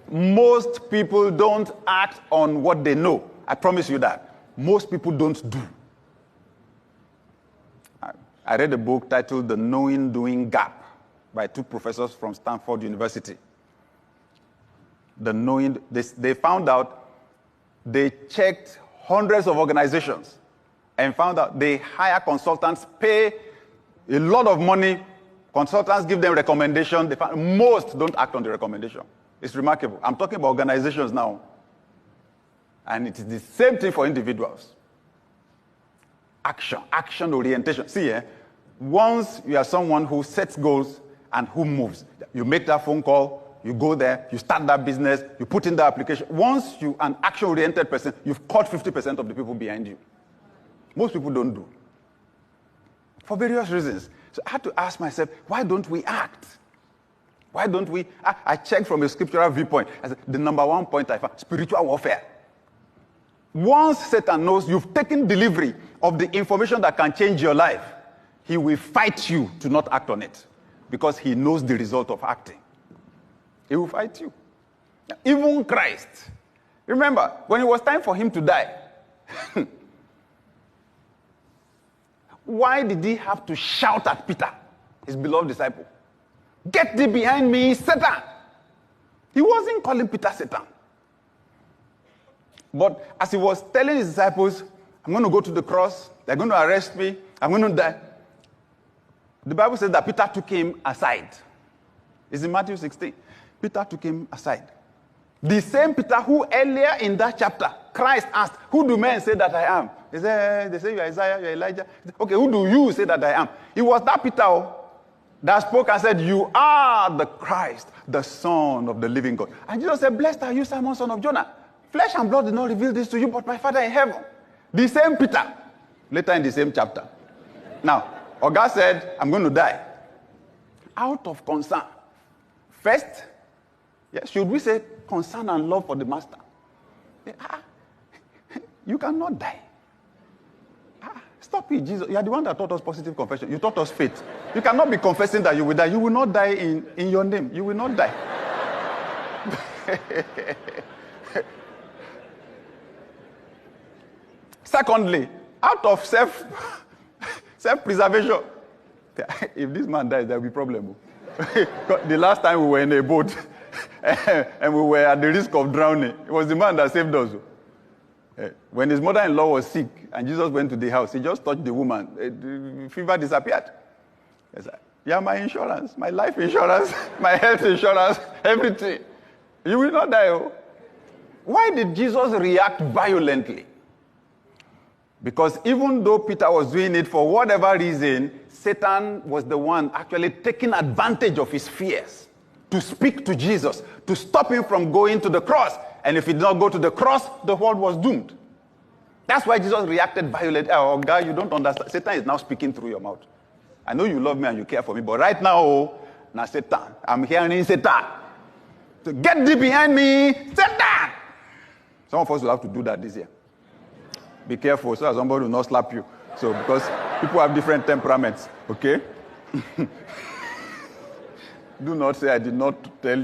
Most people don't act on what they know. I promise you that. Most people don't do. I read a book titled The Knowing-Doing Gap by two professors from Stanford University. They found out, they checked hundreds of organizations and found out they hire consultants, pay a lot of money, consultants give them recommendations, they found most don't act on the recommendation. It's remarkable. I'm talking about organizations now. And it is the same thing for individuals. Action orientation. See, once you are someone who sets goals and who moves, you make that phone call, you go there, you start that business, you put in the application. Once you're an action-oriented person, you've caught 50% of the people behind you. Most people don't do. For various reasons. So I had to ask myself, why don't we act? Why don't we? I checked from a scriptural viewpoint. I said, the number one point I found, spiritual warfare. Once Satan knows you've taken delivery of the information that can change your life, he will fight you to not act on it because he knows the result of acting. He will fight you. Even Christ. Remember, when it was time for him to die, why did he have to shout at Peter, his beloved disciple? Get thee behind me, Satan. He wasn't calling Peter Satan. But as he was telling his disciples, I'm going to go to the cross, they're going to arrest me, I'm going to die. The Bible says that Peter took him aside. It's in Matthew 16. Peter took him aside. The same Peter who earlier in that chapter, Christ asked, who do men say that I am? They say you're Isaiah, you're Elijah. Okay, who do you say that I am? It was that Peter that spoke and said, you are the Christ, the Son of the living God. And Jesus said, blessed are you, Simon, son of Jonah. Flesh and blood did not reveal this to you, but my Father in heaven. The same Peter, later in the same chapter. Now, Oga said, I'm going to die. Out of concern. First, should we say concern and love for the master? You cannot die. Stop it, Jesus. You are the one that taught us positive confession. You taught us faith. You cannot be confessing that you will die. You will not die in your name. You will not die. Secondly, out of self-preservation. If this man dies, there will be problem. The last time we were in a boat and we were at the risk of drowning, it was the man that saved us. When his mother-in-law was sick and Jesus went to the house, he just touched the woman. The fever disappeared. He said, yeah, my insurance, my life insurance, my health insurance, everything. You will not die. Why did Jesus react violently? Because even though Peter was doing it for whatever reason, Satan was the one actually taking advantage of his fears to speak to Jesus, to stop him from going to the cross. And if he did not go to the cross, the world was doomed. That's why Jesus reacted violently. Oh, God, you don't understand. Satan is now speaking through your mouth. I know you love me and you care for me, but right now, now Satan, I'm hearing Satan. So get thee behind me, Satan! Some of us will have to do that this year. Be careful so that somebody will not slap you. So, because people have different temperaments, okay? Do not say I did not tell you.